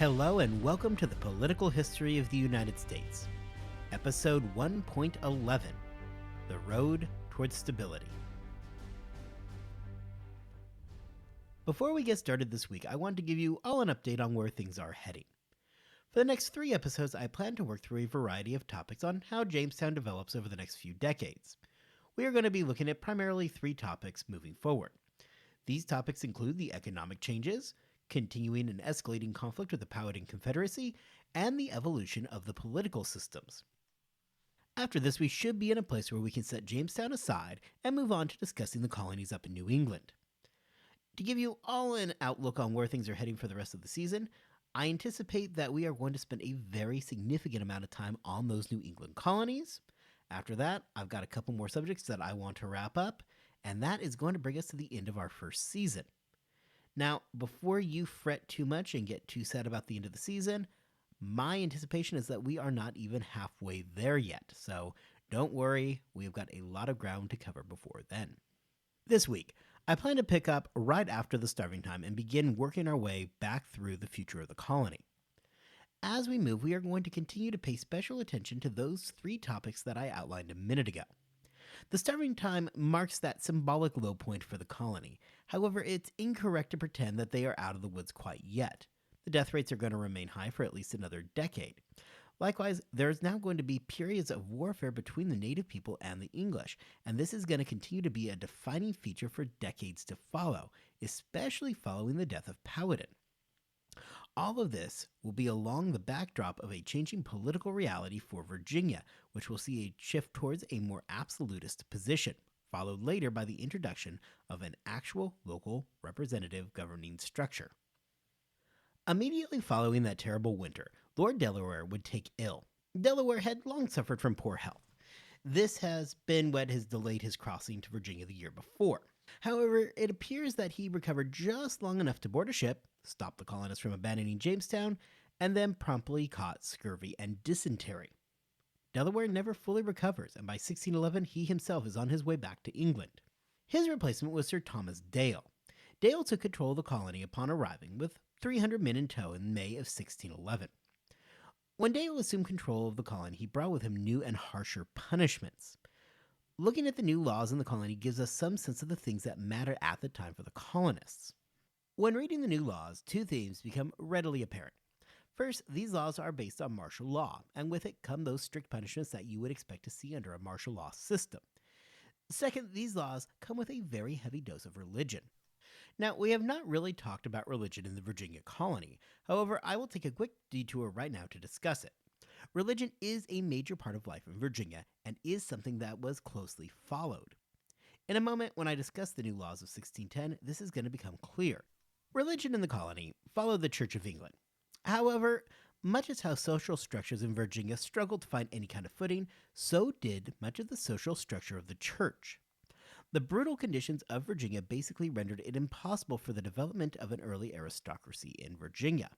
Hello and welcome to the Political History of the United States, Episode 1.11, The Road Towards Stability. Before we get started this week, I want to give you all an update on where things are heading. For the next 3 episodes, I plan to work through a variety of topics on how Jamestown develops over the next few decades. We are going to be looking at primarily 3 topics moving forward. These topics include the economic changes, continuing and escalating conflict with the Powhatan Confederacy, and the evolution of the political systems. After this, we should be in a place where we can set Jamestown aside and move on to discussing the colonies up in New England. To give you all an outlook on where things are heading for the rest of the season, I anticipate that we are going to spend a very significant amount of time on those New England colonies. After that, I've got a couple more subjects that I want to wrap up, and that is going to bring us to the end of our first season. Now, before you fret too much and get too sad about the end of the season, my anticipation is that we are not even halfway there yet, so don't worry, we've got a lot of ground to cover before then. This week, I plan to pick up right after the starving time and begin working our way back through the future of the colony. As we move, we are going to continue to pay special attention to those 3 topics that I outlined a minute ago. The starving time marks that symbolic low point for the colony. However, it's incorrect to pretend that they are out of the woods quite yet. The death rates are going to remain high for at least another decade. Likewise, there is now going to be periods of warfare between the native people and the English, and this is going to continue to be a defining feature for decades to follow, especially following the death of Powhatan. All of this will be along the backdrop of a changing political reality for Virginia, which will see a shift towards a more absolutist position, followed later by the introduction of an actual local representative governing structure. Immediately following that terrible winter, Lord Delaware would take ill. Delaware had long suffered from poor health. This has been what has delayed his crossing to Virginia the year before. However, it appears that he recovered just long enough to board a ship, stop the colonists from abandoning Jamestown, and then promptly caught scurvy and dysentery. Delaware never fully recovers, and by 1611 he himself is on his way back to England. His replacement was Sir Thomas Dale. Dale took control of the colony upon arriving, with 300 men in tow in May of 1611. When Dale assumed control of the colony, he brought with him new and harsher punishments. Looking at the new laws in the colony gives us some sense of the things that matter at the time for the colonists. When reading the new laws, 2 themes become readily apparent. First, these laws are based on martial law, and with it come those strict punishments that you would expect to see under a martial law system. Second, these laws come with a very heavy dose of religion. Now, we have not really talked about religion in the Virginia colony. However, I will take a quick detour right now to discuss it. Religion is a major part of life in Virginia and is something that was closely followed. In a moment, when I discuss the new laws of 1610, this is going to become clear. Religion in the colony followed the Church of England. However, much as how social structures in Virginia struggled to find any kind of footing, so did much of the social structure of the church. The brutal conditions of Virginia basically rendered it impossible for the development of an early aristocracy in Virginia.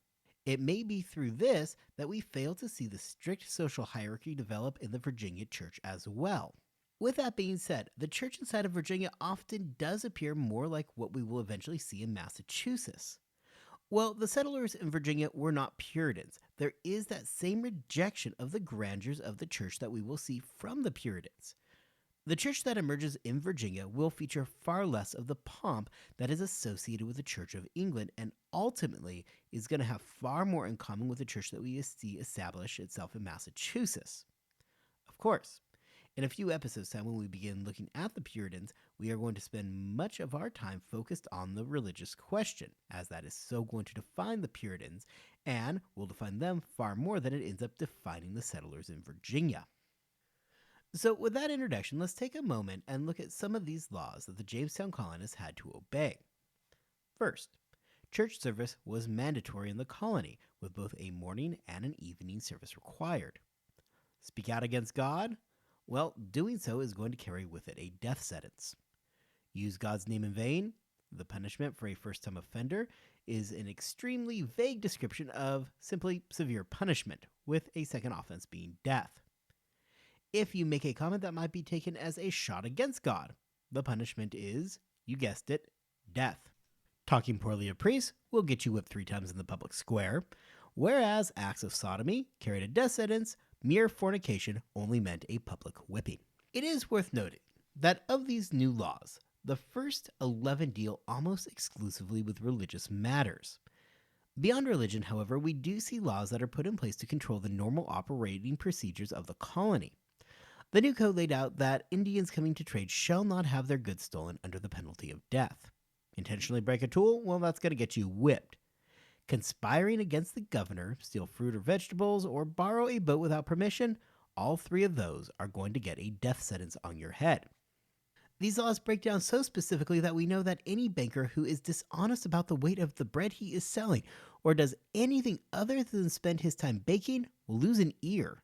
It may be through this that we fail to see the strict social hierarchy develop in the Virginia church as well. With that being said, the church inside of Virginia often does appear more like what we will eventually see in Massachusetts. Well, the settlers in Virginia were not Puritans. There is that same rejection of the grandeurs of the church that we will see from the Puritans. The church that emerges in Virginia will feature far less of the pomp that is associated with the Church of England, and ultimately is going to have far more in common with the church that we see establish itself in Massachusetts. Of course, in a few episodes time when we begin looking at the Puritans, we are going to spend much of our time focused on the religious question, as that is so going to define the Puritans, and will define them far more than it ends up defining the settlers in Virginia. So with that introduction, let's take a moment and look at some of these laws that the Jamestown colonists had to obey. First, church service was mandatory in the colony, with both a morning and an evening service required. Speak out against God? Well, doing so is going to carry with it a death sentence. Use God's name in vain? The punishment for a first-time offender is an extremely vague description of simply severe punishment, with a second offense being death. If you make a comment that might be taken as a shot against God, the punishment is, you guessed it, death. Talking poorly of priests will get you whipped 3 times in the public square. whereas acts of sodomy carried a death sentence, mere fornication only meant a public whipping. It is worth noting that of these new laws, the first 11 deal almost exclusively with religious matters. Beyond religion, however, we do see laws that are put in place to control the normal operating procedures of the colony. The new code laid out that Indians coming to trade shall not have their goods stolen under the penalty of death. Intentionally break a tool? Well, that's going to get you whipped. Conspiring against the governor, steal fruit or vegetables, or borrow a boat without permission, all three of those are going to get a death sentence on your head. These laws break down so specifically that we know that any banker who is dishonest about the weight of the bread he is selling or does anything other than spend his time baking will lose an ear.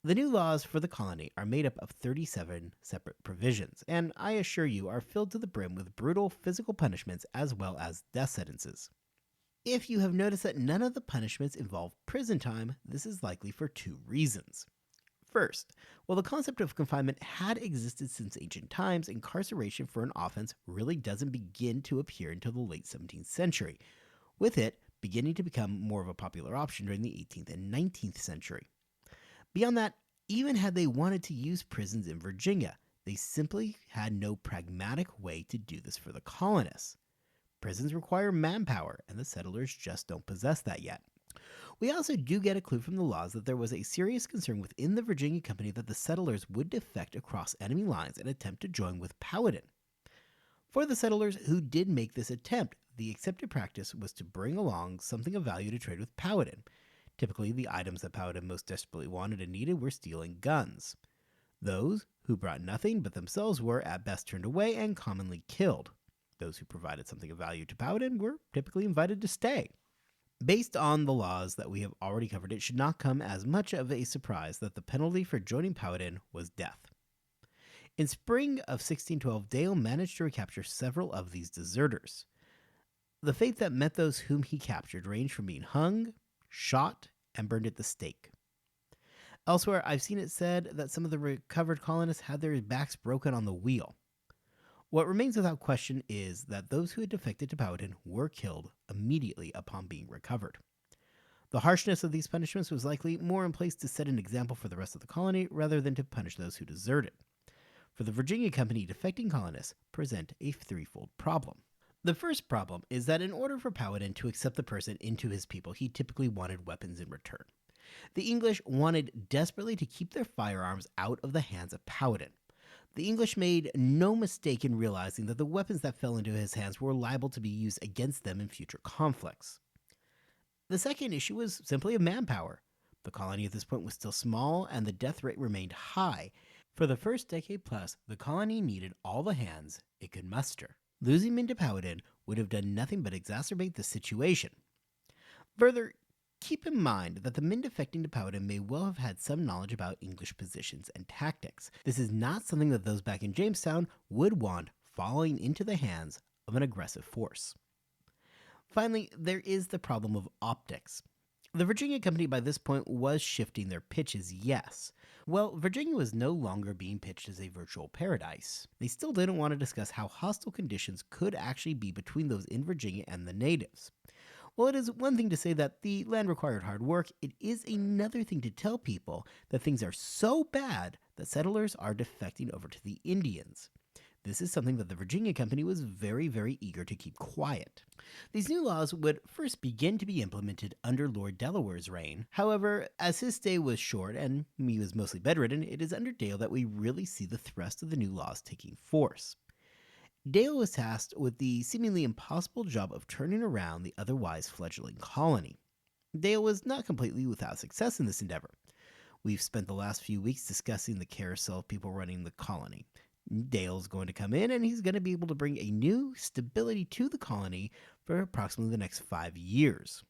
The new laws for the colony are made up of 37 separate provisions, and I assure you are filled to the brim with brutal physical punishments as well as death sentences. If you have noticed that none of the punishments involve prison time, this is likely for two reasons. First, while the concept of confinement had existed since ancient times, incarceration for an offense really doesn't begin to appear until the late 17th century, with it beginning to become more of a popular option during the 18th and 19th century. Beyond that, even had they wanted to use prisons in Virginia, they simply had no pragmatic way to do this for the colonists. Prisons require manpower, and the settlers just don't possess that yet. We also do get a clue from the laws that there was a serious concern within the Virginia Company that the settlers would defect across enemy lines and attempt to join with Powhatan. For the settlers who did make this attempt, the accepted practice was to bring along something of value to trade with Powhatan. Typically, the items that Powhatan most desperately wanted and needed were steel and guns. Those who brought nothing but themselves were at best turned away and commonly killed. Those who provided something of value to Powhatan were typically invited to stay. Based on the laws that we have already covered, it should not come as much of a surprise that the penalty for joining Powhatan was death. In spring of 1612, Dale managed to recapture several of these deserters. The fate that met those whom he captured ranged from being hung, shot, and burned at the stake. Elsewhere, I've seen it said that some of the recovered colonists had their backs broken on the wheel. What remains without question is that those who had defected to Powhatan were killed immediately upon being recovered. The harshness of these punishments was likely more in place to set an example for the rest of the colony rather than to punish those who deserted. For the Virginia Company, defecting colonists present a threefold problem. The first problem is that in order for Powhatan to accept the person into his people, he typically wanted weapons in return. The English wanted desperately to keep their firearms out of the hands of Powhatan. The English made no mistake in realizing that the weapons that fell into his hands were liable to be used against them in future conflicts. The second issue was simply of manpower. The colony at this point was still small, and the death rate remained high. For the first decade plus, the colony needed all the hands it could muster. Losing men to Powhatan would have done nothing but exacerbate the situation. Further, keep in mind that the men defecting to Powhatan may well have had some knowledge about English positions and tactics. This is not something that those back in Jamestown would want falling into the hands of an aggressive force. Finally, there is the problem of optics. The Virginia Company by this point was shifting their pitches, yes. Well, Virginia was no longer being pitched as a virtual paradise. They still didn't want to discuss how hostile conditions could actually be between those in Virginia and the natives. While it is one thing to say that the land required hard work, it is another thing to tell people that things are so bad that settlers are defecting over to the Indians. This is something that the Virginia Company was very, very eager to keep quiet. These new laws would first begin to be implemented under Lord Delaware's reign. However, as his stay was short and he was mostly bedridden, it is under Dale that we really see the thrust of the new laws taking force. Dale was tasked with the seemingly impossible job of turning around the otherwise fledgling colony. Dale was not completely without success in this endeavor. We've spent the last few weeks discussing the carousel of people running the colony. Dale's going to come in and he's going to be able to bring a new stability to the colony for approximately the next 5 years.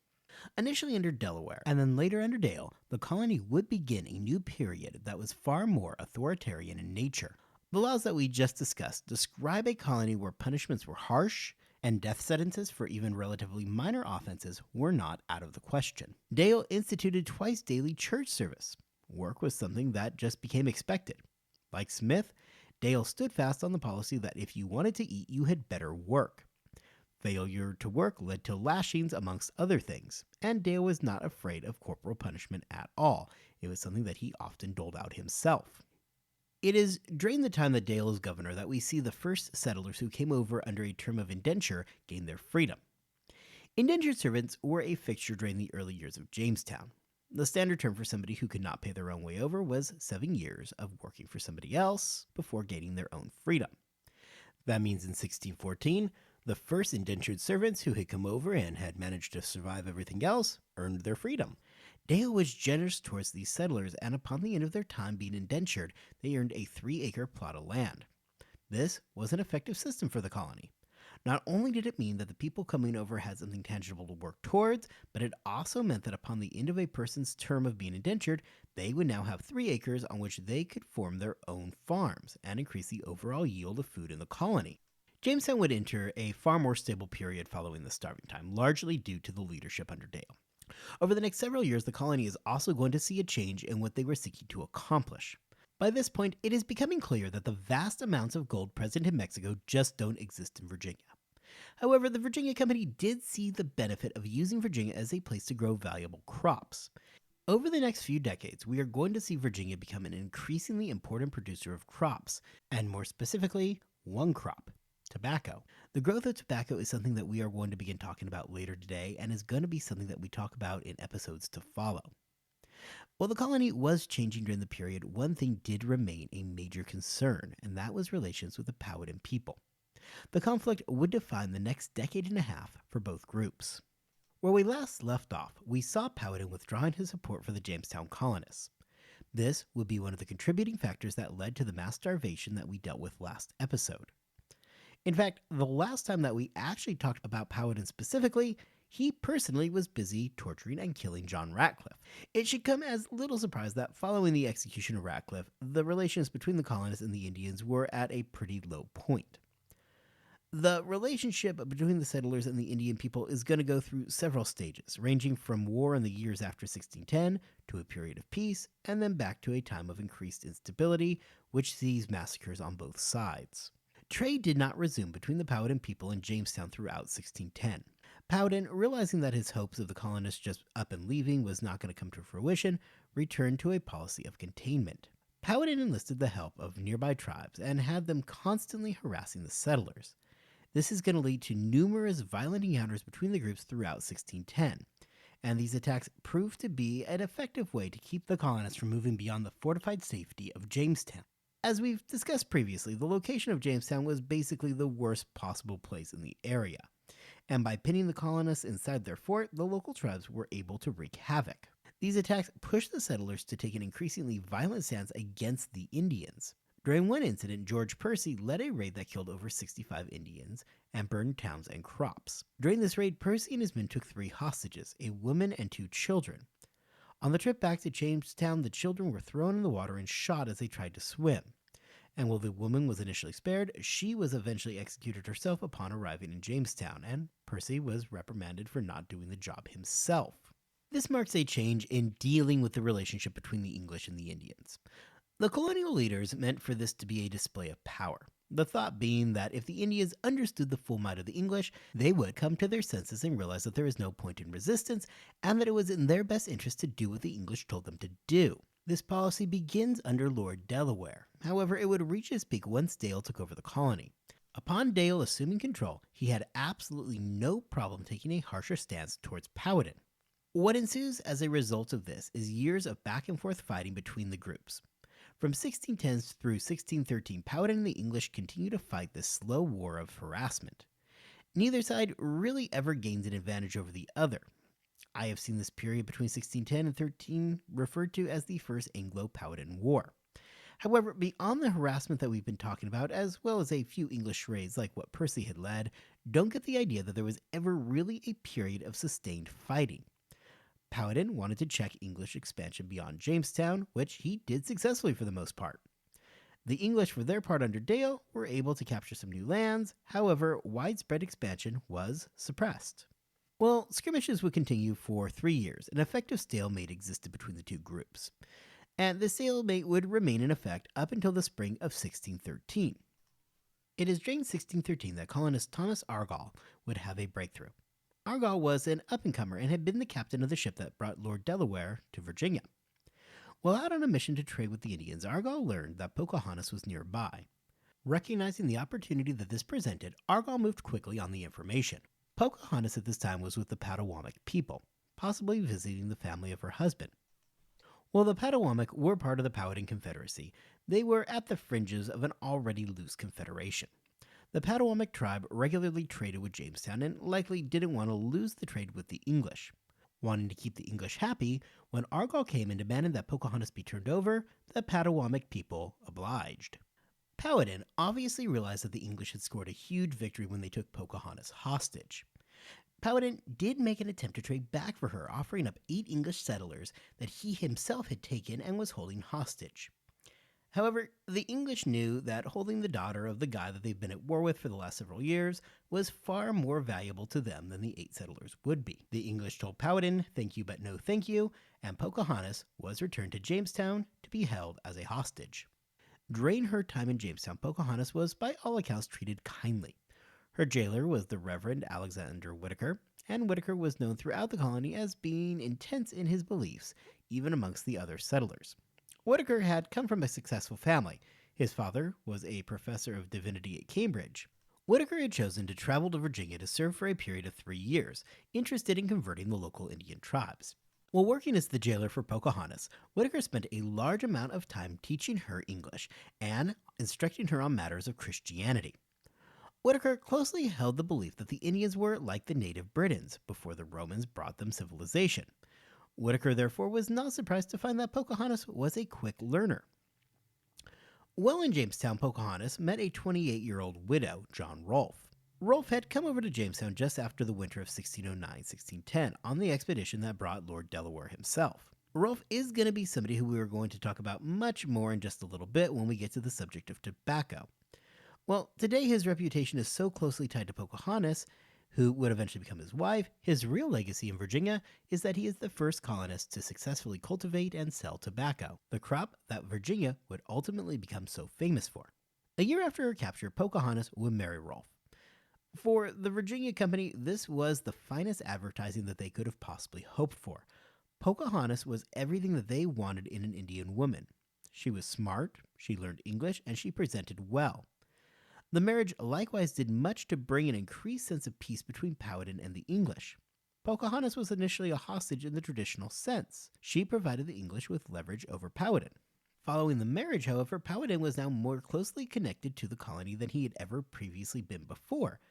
Initially under Delaware, and then later under Dale, the colony would begin a new period that was far more authoritarian in nature. The laws that we just discussed describe a colony where punishments were harsh, and death sentences for even relatively minor offenses were not out of the question. Dale instituted twice daily church service. Work was something that just became expected. Like Smith, Dale stood fast on the policy that if you wanted to eat, you had better work. Failure to work led to lashings, amongst other things, and Dale was not afraid of corporal punishment at all. It was something that he often doled out himself. It is during the time that Dale is governor that we see the first settlers who came over under a term of indenture gain their freedom. Indentured servants were a fixture during the early years of Jamestown. The standard term for somebody who could not pay their own way over was 7 years of working for somebody else before gaining their own freedom. That means in 1614, the first indentured servants who had come over and had managed to survive everything else earned their freedom. Dale was generous towards these settlers, and upon the end of their time being indentured, they earned a 3-acre plot of land. This was an effective system for the colony. Not only did it mean that the people coming over had something tangible to work towards, but it also meant that upon the end of a person's term of being indentured, they would now have 3 acres on which they could form their own farms and increase the overall yield of food in the colony. Jamestown would enter a far more stable period following the starving time, largely due to the leadership under Dale. Over the next several years, the colony is also going to see a change in what they were seeking to accomplish. By this point, it is becoming clear that the vast amounts of gold present in Mexico just don't exist in Virginia. However, the Virginia Company did see the benefit of using Virginia as a place to grow valuable crops. Over the next few decades, we are going to see Virginia become an increasingly important producer of crops, and more specifically, one crop: tobacco. The growth of tobacco is something that we are going to begin talking about later today, and is going to be something that we talk about in episodes to follow. While the colony was changing during the period, one thing did remain a major concern, and that was relations with the Powhatan people. The conflict would define the next decade and a half for both groups. Where we last left off, we saw Powhatan withdrawing his support for the Jamestown colonists. This would be one of the contributing factors that led to the mass starvation that we dealt with last episode. In fact, the last time that we actually talked about Powhatan specifically, he personally was busy torturing and killing John Ratcliffe. It should come as little surprise that following the execution of Ratcliffe, the relations between the colonists and the Indians were at a pretty low point. The relationship between the settlers and the Indian people is going to go through several stages, ranging from war in the years after 1610 to a period of peace, and then back to a time of increased instability, which sees massacres on both sides. Trade did not resume between the Powhatan people and Jamestown throughout 1610. Powhatan, realizing that his hopes of the colonists just up and leaving was not going to come to fruition, returned to a policy of containment. Powhatan enlisted the help of nearby tribes and had them constantly harassing the settlers. This is going to lead to numerous violent encounters between the groups throughout 1610, and these attacks proved to be an effective way to keep the colonists from moving beyond the fortified safety of Jamestown. As we've discussed previously, the location of Jamestown was basically the worst possible place in the area, and by pinning the colonists inside their fort, the local tribes were able to wreak havoc. These attacks pushed the settlers to take an increasingly violent stance against the Indians. During one incident, George Percy led a raid that killed over 65 Indians and burned towns and crops. During this raid, Percy and his men took 3 hostages, a woman and 2 children. On the trip back to Jamestown, the children were thrown in the water and shot as they tried to swim. And while the woman was initially spared, she was eventually executed herself upon arriving in Jamestown, and Percy was reprimanded for not doing the job himself. This marks a change in dealing with the relationship between the English and the Indians. The colonial leaders meant for this to be a display of power, the thought being that if the Indians understood the full might of the English, they would come to their senses and realize that there is no point in resistance, and that it was in their best interest to do what the English told them to do. This policy begins under Lord Delaware. However, it would reach its peak once Dale took over the colony. Upon Dale assuming control, he had absolutely no problem taking a harsher stance towards Powhatan. What ensues as a result of this is years of back and forth fighting between the groups. From 1610 through 1613, Powhatan and the English continue to fight this slow war of harassment. Neither side really ever gains an advantage over the other. I have seen this period between 1610 and 13 referred to as the First Anglo-Powhatan War. However, beyond the harassment that we've been talking about, as well as a few English raids like what Percy had led, don't get the idea that there was ever really a period of sustained fighting. Powhatan wanted to check English expansion beyond Jamestown, which he did successfully for the most part. The English, for their part under Dale, were able to capture some new lands, however, widespread expansion was suppressed. Well, skirmishes would continue for 3 years. An effective stalemate existed between the two groups, and the stalemate would remain in effect up until the spring of 1613. It is during 1613 that colonist Thomas Argall would have a breakthrough. Argall was an up-and-comer and had been the captain of the ship that brought Lord Delaware to Virginia. While out on a mission to trade with the Indians, Argall learned that Pocahontas was nearby. Recognizing the opportunity that this presented, Argall moved quickly on the information. Pocahontas at this time was with the Potawatomi people, possibly visiting the family of her husband. While the Potawatomi were part of the Powhatan Confederacy, they were at the fringes of an already loose confederation. The Potawatomi tribe regularly traded with Jamestown and likely didn't want to lose the trade with the English. Wanting to keep the English happy, when Argall came and demanded that Pocahontas be turned over, the Potawatomi people obliged. Powhatan obviously realized that the English had scored a huge victory when they took Pocahontas hostage. Powhatan did make an attempt to trade back for her, offering up 8 English settlers that he himself had taken and was holding hostage. However, the English knew that holding the daughter of the guy that they've been at war with for the last several years was far more valuable to them than the 8 settlers would be. The English told Powhatan, "Thank you, but no thank you," and Pocahontas was returned to Jamestown to be held as a hostage. During her time in Jamestown, Pocahontas was by all accounts treated kindly. Her jailer was the Reverend Alexander Whitaker, and Whitaker was known throughout the colony as being intense in his beliefs, even amongst the other settlers. Whitaker had come from a successful family. His father was a professor of divinity at Cambridge. Whitaker had chosen to travel to Virginia to serve for a period of 3 years, interested in converting the local Indian tribes. While working as the jailer for Pocahontas, Whitaker spent a large amount of time teaching her English and instructing her on matters of Christianity. Whitaker closely held the belief that the Indians were like the native Britons before the Romans brought them civilization. Whitaker therefore was not surprised to find that Pocahontas was a quick learner. While in Jamestown, Pocahontas met a 28-year-old widow, John Rolfe. Rolfe had come over to Jamestown just after the winter of 1609-1610 on the expedition that brought Lord Delaware himself. Rolfe is going to be somebody who we are going to talk about much more in just a little bit when we get to the subject of tobacco. Well, today his reputation is so closely tied to Pocahontas, who would eventually become his wife. His real legacy in Virginia is that he is the first colonist to successfully cultivate and sell tobacco, the crop that Virginia would ultimately become so famous for. A year after her capture, Pocahontas would marry Rolfe. For the Virginia Company, this was the finest advertising that they could have possibly hoped for. Pocahontas was everything that they wanted in an Indian woman. She was smart, she learned English, and she presented well. The marriage likewise did much to bring an increased sense of peace between Powhatan and the English. Pocahontas was initially a hostage in the traditional sense. She provided the English with leverage over Powhatan. Following the marriage, however, Powhatan was now more closely connected to the colony than he had ever previously been before.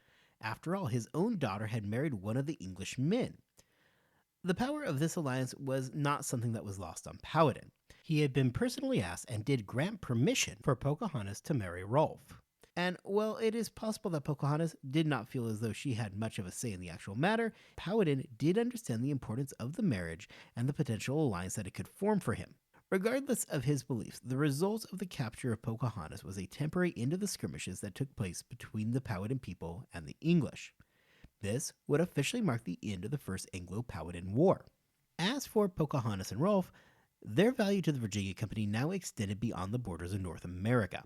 After all, his own daughter had married one of the English men. The power of this alliance was not something that was lost on Powhatan. He had been personally asked and did grant permission for Pocahontas to marry Rolfe. And while it is possible that Pocahontas did not feel as though she had much of a say in the actual matter, Powhatan did understand the importance of the marriage and the potential alliance that it could form for him. Regardless of his beliefs, the result of the capture of Pocahontas was a temporary end to the skirmishes that took place between the Powhatan people and the English. This would officially mark the end of the First Anglo-Powhatan War. As for Pocahontas and Rolfe, their value to the Virginia Company now extended beyond the borders of North America.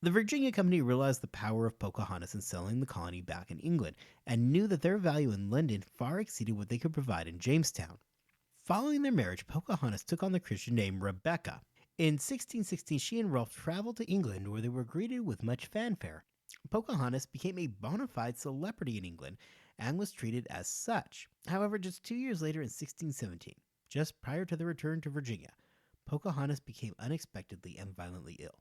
The Virginia Company realized the power of Pocahontas in selling the colony back in England and knew that their value in London far exceeded what they could provide in Jamestown. Following their marriage, Pocahontas took on the Christian name Rebecca. In 1616, she and Rolfe traveled to England where they were greeted with much fanfare. Pocahontas became a bona fide celebrity in England and was treated as such. However, just 2 years later in 1617, just prior to their return to Virginia, Pocahontas became unexpectedly and violently ill.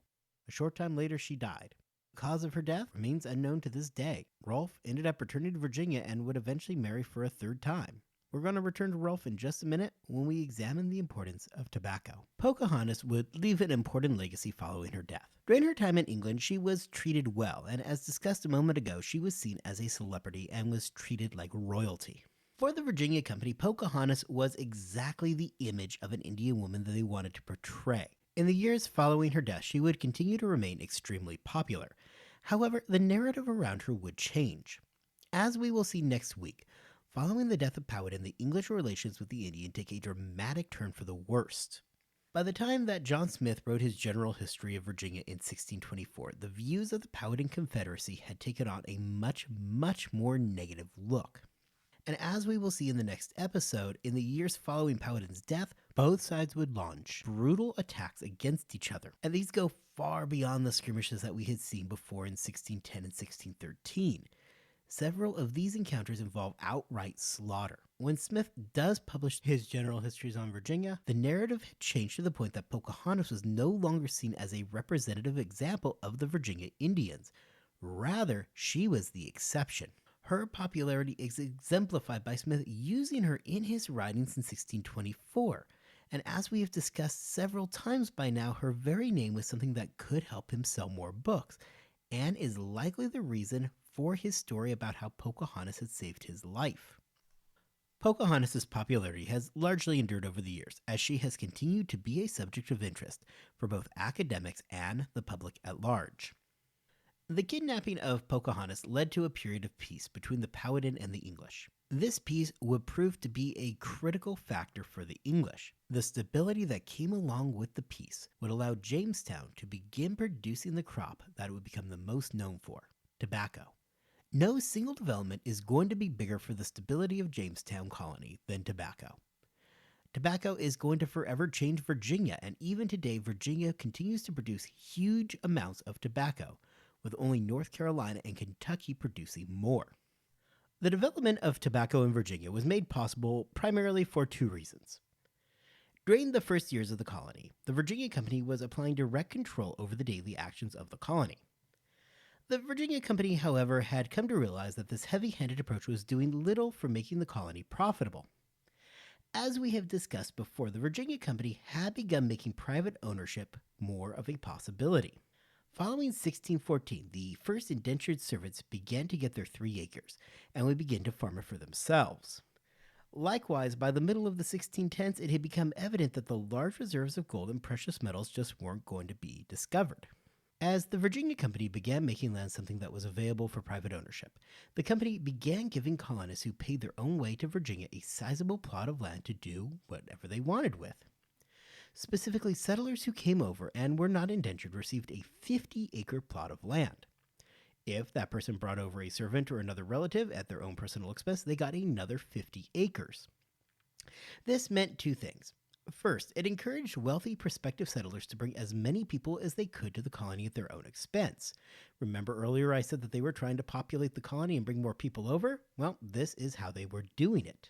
A short time later, she died. The cause of her death remains unknown to this day. Rolfe ended up returning to Virginia and would eventually marry for a 3rd time. We're going to return to Rolfe in just a minute when we examine the importance of tobacco. Pocahontas would leave an important legacy following her death. During her time in England, she was treated well, and as discussed a moment ago, she was seen as a celebrity and was treated like royalty. For the Virginia Company, Pocahontas was exactly the image of an Indian woman that they wanted to portray. In the years following her death, she would continue to remain extremely popular. However, the narrative around her would change. As we will see next week, following the death of Powhatan, the English relations with the Indian take a dramatic turn for the worst. By the time that John Smith wrote his General History of Virginia in 1624, the views of the Powhatan Confederacy had taken on a much, much more negative look. And as we will see in the next episode, in the years following Powhatan's death, both sides would launch brutal attacks against each other. And these go far beyond the skirmishes that we had seen before in 1610 and 1613. Several of these encounters involve outright slaughter. When Smith does publish his General Histories on Virginia, the narrative had changed to the point that Pocahontas was no longer seen as a representative example of the Virginia Indians. Rather, she was the exception. Her popularity is exemplified by Smith using her in his writings in 1624. And as we have discussed several times by now, her very name was something that could help him sell more books, and is likely the reason for his story about how Pocahontas had saved his life. Pocahontas' popularity has largely endured over the years, as she has continued to be a subject of interest for both academics and the public at large. The kidnapping of Pocahontas led to a period of peace between the Powhatan and the English. This peace would prove to be a critical factor for the English. The stability that came along with the peace would allow Jamestown to begin producing the crop that it would become the most known for: tobacco. No single development is going to be bigger for the stability of Jamestown colony than tobacco. Tobacco is going to forever change Virginia, and even today Virginia continues to produce huge amounts of tobacco, with only North Carolina and Kentucky producing more. The development of tobacco in Virginia was made possible primarily for two reasons. During the first years of the colony, the Virginia Company was applying direct control over the daily actions of the colony. The Virginia Company, however, had come to realize that this heavy-handed approach was doing little for making the colony profitable. As we have discussed before, the Virginia Company had begun making private ownership more of a possibility. Following 1614, the first indentured servants began to get their 3 acres and would begin to farm it for themselves. Likewise, by the middle of the 1610s, it had become evident that the large reserves of gold and precious metals just weren't going to be discovered. As the Virginia Company began making land something that was available for private ownership, the company began giving colonists who paid their own way to Virginia a sizable plot of land to do whatever they wanted with. Specifically, settlers who came over and were not indentured received a 50-acre plot of land. If that person brought over a servant or another relative at their own personal expense, they got another 50 acres. This meant two things. First, it encouraged wealthy prospective settlers to bring as many people as they could to the colony at their own expense. Remember earlier I said that they were trying to populate the colony and bring more people over? Well, this is how they were doing it.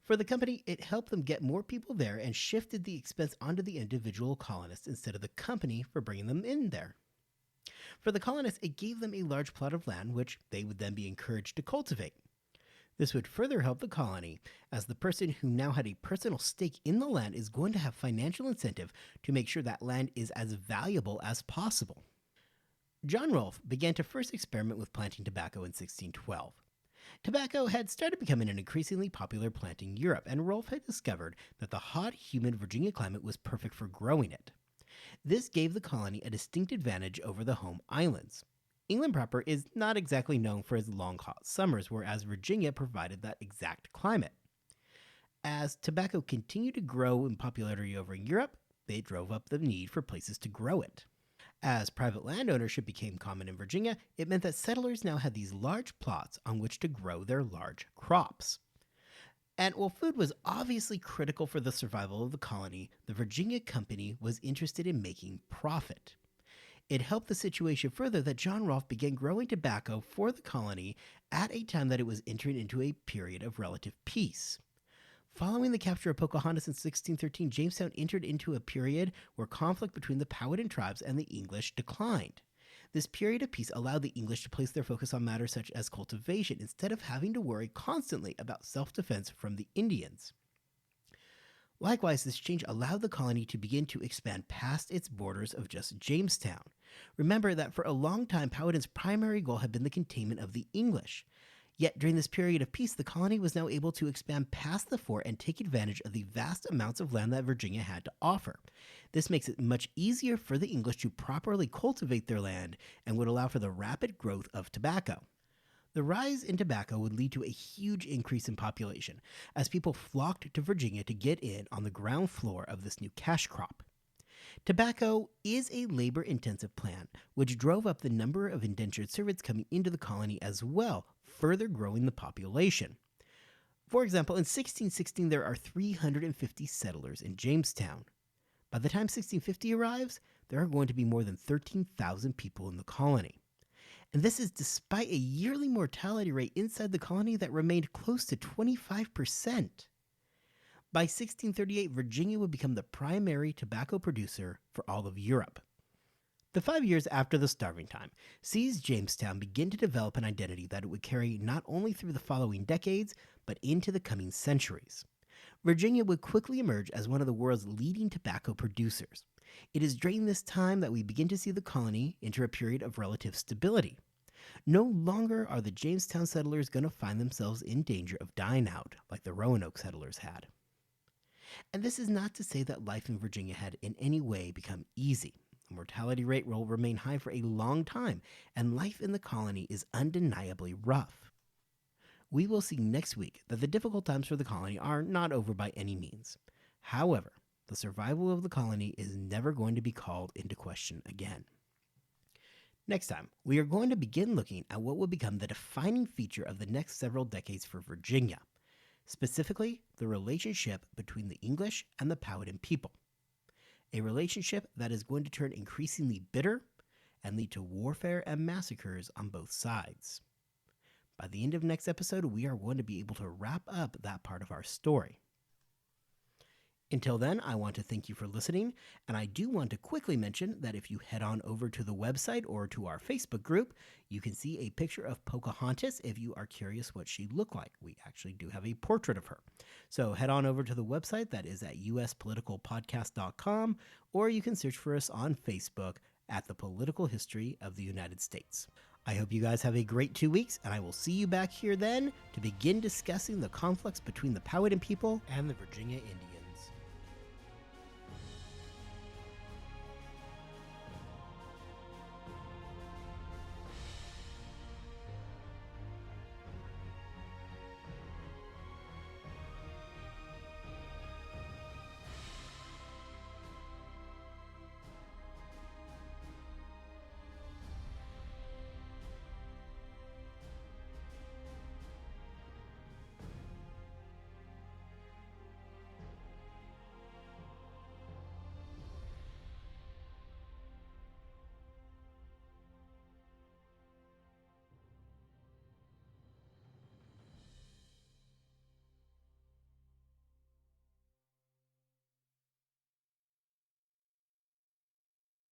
For the company, it helped them get more people there and shifted the expense onto the individual colonists instead of the company for bringing them in there. For the colonists, it gave them a large plot of land which they would then be encouraged to cultivate. This would further help the colony, as the person who now had a personal stake in the land is going to have financial incentive to make sure that land is as valuable as possible. John Rolfe began to first experiment with planting tobacco in 1612. Tobacco had started becoming an increasingly popular plant in Europe, and Rolfe had discovered that the hot, humid Virginia climate was perfect for growing it. This gave the colony a distinct advantage over the home islands. England proper is not exactly known for its long, hot summers, whereas Virginia provided that exact climate. As tobacco continued to grow in popularity over in Europe, they drove up the need for places to grow it. As private land ownership became common in Virginia, it meant that settlers now had these large plots on which to grow their large crops. And while food was obviously critical for the survival of the colony, the Virginia Company was interested in making profit. It helped the situation further that John Rolfe began growing tobacco for the colony at a time that it was entering into a period of relative peace. Following the capture of Pocahontas in 1613, Jamestown entered into a period where conflict between the Powhatan tribes and the English declined. This period of peace allowed the English to place their focus on matters such as cultivation instead of having to worry constantly about self-defense from the Indians. Likewise, this change allowed the colony to begin to expand past its borders of just Jamestown. Remember that for a long time, Powhatan's primary goal had been the containment of the English. Yet during this period of peace, the colony was now able to expand past the fort and take advantage of the vast amounts of land that Virginia had to offer. This makes it much easier for the English to properly cultivate their land and would allow for the rapid growth of tobacco. The rise in tobacco would lead to a huge increase in population as people flocked to Virginia to get in on the ground floor of this new cash crop. Tobacco is a labor intensive plant, which drove up the number of indentured servants coming into the colony as well, further growing the population. For example, in 1616, there are 350 settlers in Jamestown. By the time 1650 arrives, there are going to be more than 13,000 people in the colony. And this is despite a yearly mortality rate inside the colony that remained close to 25%. By 1638, Virginia would become the primary tobacco producer for all of Europe. The 5 years after the starving time sees Jamestown begin to develop an identity that it would carry not only through the following decades, but into the coming centuries. Virginia would quickly emerge as one of the world's leading tobacco producers. It is during this time that we begin to see the colony enter a period of relative stability. No longer are the Jamestown settlers going to find themselves in danger of dying out like the Roanoke settlers had. And this is not to say that life in Virginia had in any way become easy. The mortality rate will remain high for a long time, and life in the colony is undeniably rough. We will see next week that the difficult times for the colony are not over by any means. However, the survival of the colony is never going to be called into question again. Next time, we are going to begin looking at what will become the defining feature of the next several decades for Virginia, specifically the relationship between the English and the Powhatan people. A relationship that is going to turn increasingly bitter and lead to warfare and massacres on both sides. By the end of next episode, we are going to be able to wrap up that part of our story. Until then, I want to thank you for listening, and I do want to quickly mention that if you head on over to the website or to our Facebook group, you can see a picture of Pocahontas if you are curious what she looked like. We actually do have a portrait of her. So head on over to the website, that is at uspoliticalpodcast.com, or you can search for us on Facebook at the Political History of the United States. I hope you guys have a great 2 weeks, and I will see you back here then to begin discussing the conflicts between the Powhatan people and the Virginia Indians.